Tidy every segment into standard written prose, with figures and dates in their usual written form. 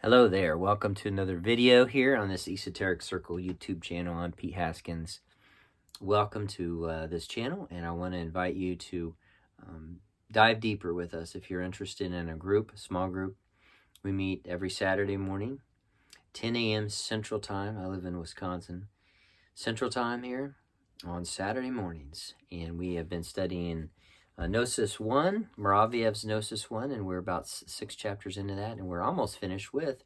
Hello there. Welcome to another video here on this Esoteric Circle YouTube channel. I'm Pete Haskins. Welcome to this channel, and I want to invite you to dive deeper with us if you're interested in a small group. We meet every Saturday morning, 10 a.m. Central Time. I live in Wisconsin. Central Time here on Saturday mornings, and we have been studying Gnosis 1, Moraviev's Gnosis 1, and we're about 6 chapters into that, and we're almost finished with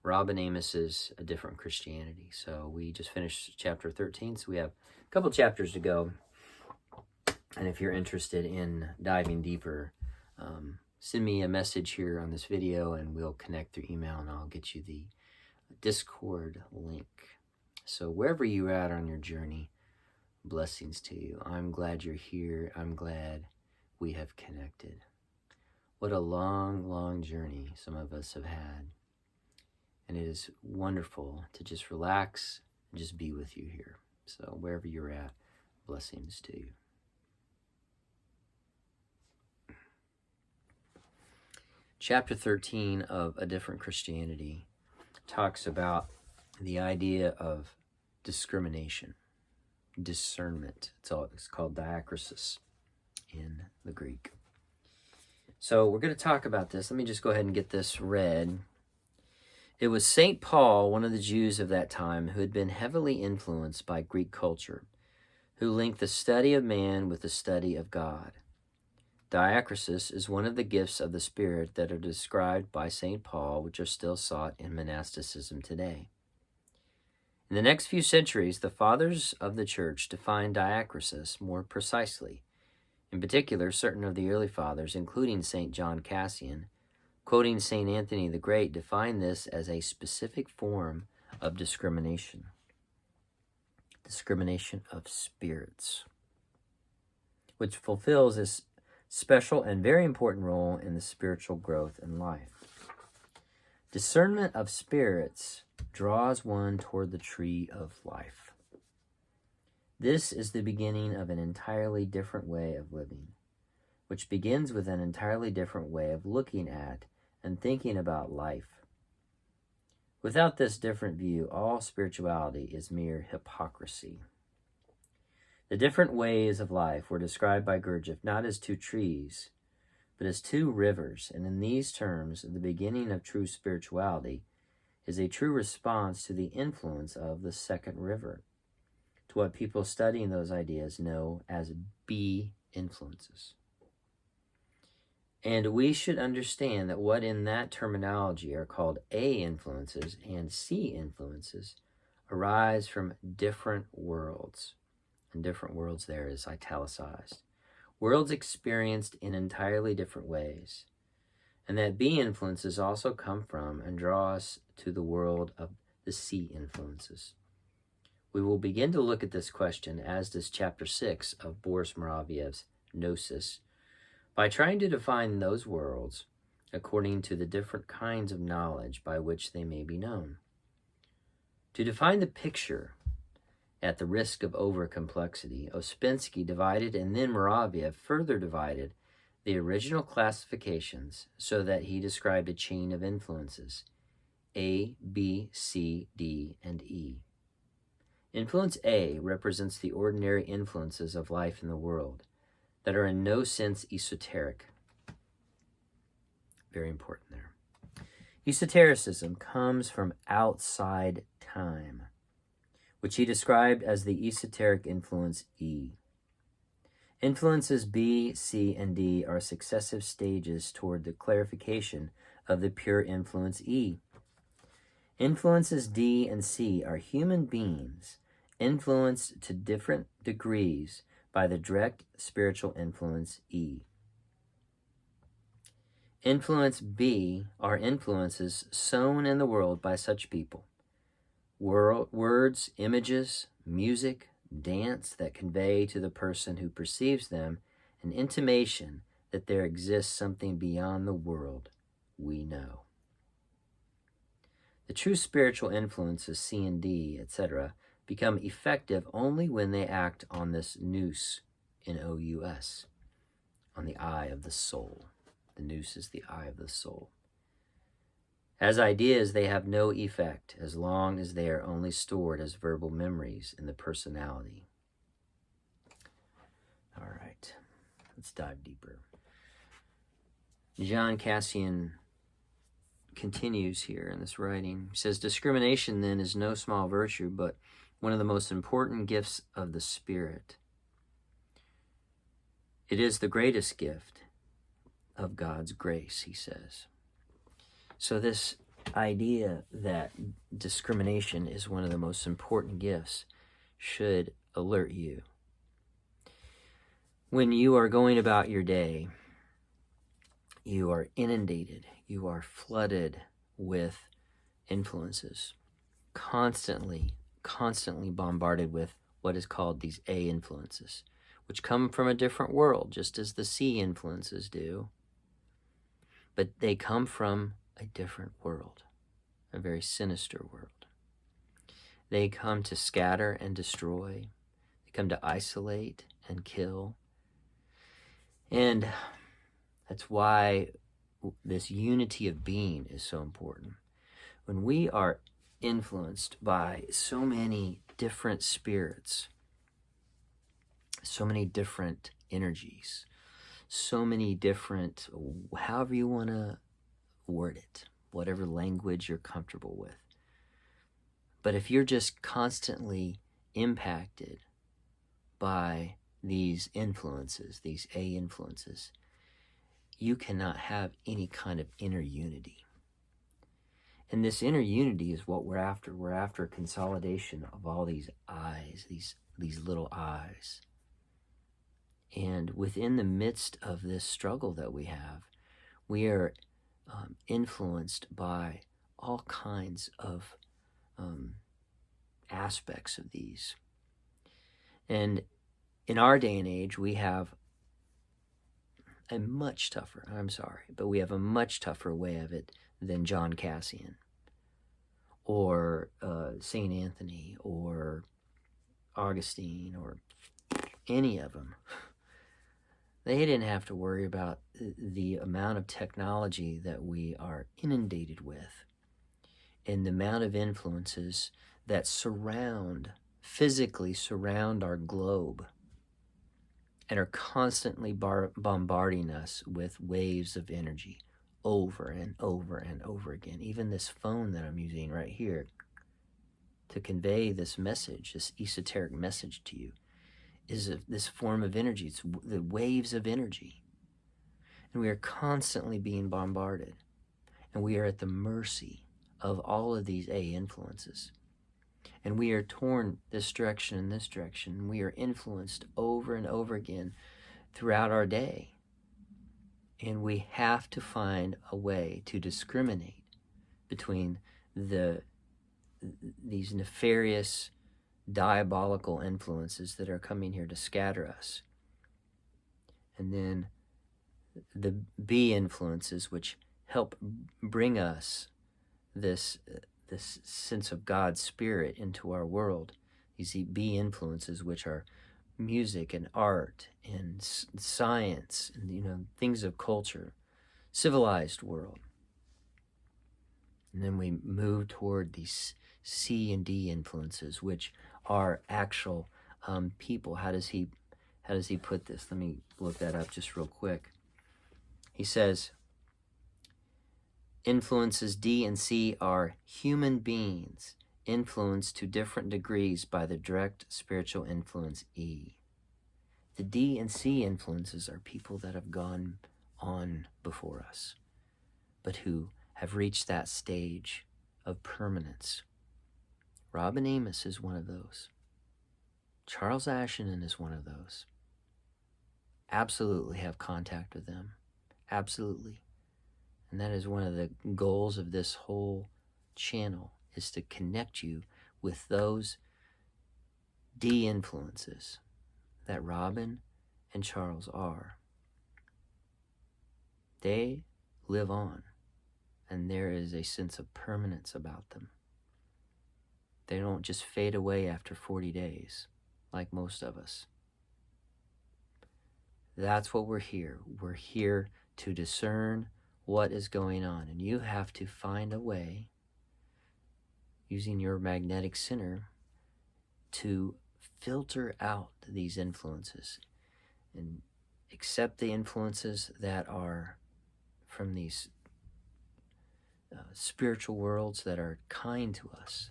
Robin Amos's A Different Christianity. So we just finished chapter 13, so we have a couple chapters to go. And if you're interested in diving deeper, send me a message here on this video, and we'll connect through email, and I'll get you the Discord link. So wherever you're at on your journey, blessings to you. I'm glad you're here. I'm glad we have connected. What a long, long journey some of us have had. And it is wonderful to just relax and just be with you here. So wherever you're at, blessings to you. Chapter 13 of A Different Christianity talks about the idea of discrimination. Discernment. It's called diakrisis in the Greek. So we're going to talk about this. Let me just go ahead and get this read. It was St. Paul, one of the Jews of that time, who had been heavily influenced by Greek culture, who linked the study of man with the study of God. Diakrisis is one of the gifts of the Spirit that are described by St. Paul, which are still sought in monasticism today. In the next few centuries, the fathers of the church defined diakrisis more precisely. In particular, certain of the early fathers, including St. John Cassian, quoting St. Anthony the Great, defined this as a specific form of discrimination. Discrimination of spirits, which fulfills this special and very important role in the spiritual growth in life. Discernment of spirits draws one toward the tree of life. This is the beginning of an entirely different way of living, which begins with an entirely different way of looking at and thinking about life. Without this different view, all spirituality is mere hypocrisy. The different ways of life were described by Gurdjieff not as two trees, but as two rivers, and in these terms, the beginning of true spirituality is a true response to the influence of the second river, to what people studying those ideas know as B influences. And we should understand that what in that terminology are called A influences and C influences arise from different worlds. And different worlds there is italicized. Worlds experienced in entirely different ways. And that B influences also come from and draw us to the world of the C influences. We will begin to look at this question, as does chapter 6 of Boris Moraviev's Gnosis, by trying to define those worlds according to the different kinds of knowledge by which they may be known. To define the picture, at the risk of over-complexity, Ouspensky divided and then Moraviev further divided the original classifications so that he described a chain of influences, A, B, C, D, and E. Influence A represents the ordinary influences of life in the world that are in no sense esoteric. Very important there. Esotericism comes from outside time, which he described as the esoteric influence E. Influences B, C, and D are successive stages toward the clarification of the pure influence E. Influences D and C are human beings influenced to different degrees by the direct spiritual influence E. Influence B are influences sown in the world by such people. Words, images, music, dance that convey to the person who perceives them an intimation that there exists something beyond the world we know. The true spiritual influences C and D, etc., become effective only when they act on this nous, N-O-U-S, on the eye of the soul. The nous is the eye of the soul. As ideas, they have no effect as long as they are only stored as verbal memories in the personality. All right, let's dive deeper. John Cassian continues here in this writing. He says, discrimination then is no small virtue, but one of the most important gifts of the Spirit. It is the greatest gift of God's grace, he says. So this idea that discrimination is one of the most important gifts should alert you. When you are going about your day, you are inundated, you are flooded with influences, constantly bombarded with what is called these A influences, which come from a different world, just as the C influences do. But they come from a different world, a very sinister world. They come to scatter and destroy. They come to isolate and kill. And that's why this unity of being is so important. When we are influenced by so many different spirits, so many different energies, so many different, however you want to word it, whatever language you're comfortable with. But if you're just constantly impacted by these influences, these A influences, you cannot have any kind of inner unity. And this inner unity is what we're after. We're after a consolidation of all these eyes, these little eyes. And within the midst of this struggle that we have, we are influenced by all kinds of aspects of these. And in our day and age, we have a much tougher way of it than John Cassian or St. Anthony or Augustine or any of them. They didn't have to worry about the amount of technology that we are inundated with and the amount of influences that physically surround our globe and are constantly bombarding us with waves of energy over and over and over again. Even this phone that I'm using right here to convey this message, this esoteric message to you, is this form of energy. It's the waves of energy. And we are constantly being bombarded. And we are at the mercy of all of these A influences. And we are torn this direction and this direction. And we are influenced over and over again throughout our day. And we have to find a way to discriminate between these nefarious, diabolical influences that are coming here to scatter us. And then the B influences, which help bring us this sense of God's Spirit into our world. These B influences, which are music and art and science and things of culture, civilized world. And then we move toward these C and D influences, which are actual people. How does he put this? Let me look that up just real quick. He says, influences D and C are human beings influenced to different degrees by the direct spiritual influence E. The D and C influences are people that have gone on before us, but who have reached that stage of permanence. Robin Amos is one of those. Charles Ashenden is one of those. Absolutely have contact with them. Absolutely. And that is one of the goals of this whole channel, is to connect you with those D influences that Robin and Charles are. They live on, and there is a sense of permanence about them. They don't just fade away after 40 days, like most of us. That's what we're here. We're here to discern what is going on. And you have to find a way, using your magnetic center, to filter out these influences and accept the influences that are from these spiritual worlds that are kind to us,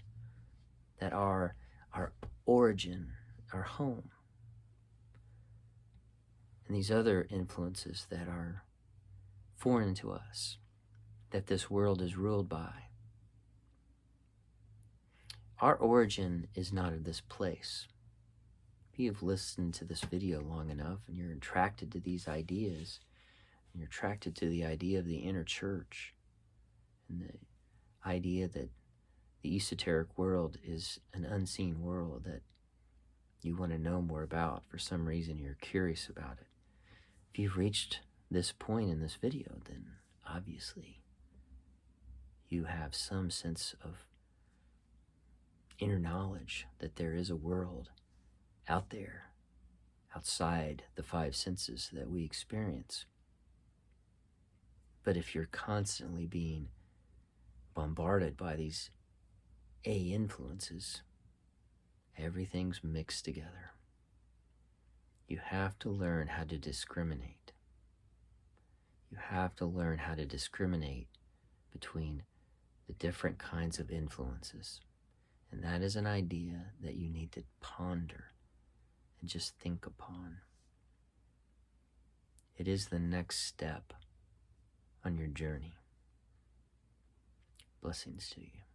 that are our origin, our home, and these other influences that are foreign to us, that this world is ruled by. Our origin is not of this place. If you've listened to this video long enough and you're attracted to these ideas, and you're attracted to the idea of the inner church, and the idea that the esoteric world is an unseen world that you want to know more about, for some reason you're curious about it. If you've reached this point in this video, then obviously you have some sense of inner knowledge that there is a world out there, outside the five senses that we experience. But if you're constantly being bombarded by these A influences, everything's mixed together. You have to learn how to discriminate. You have to learn how to discriminate between the different kinds of influences. And that is an idea that you need to ponder and just think upon. It is the next step on your journey. Blessings to you.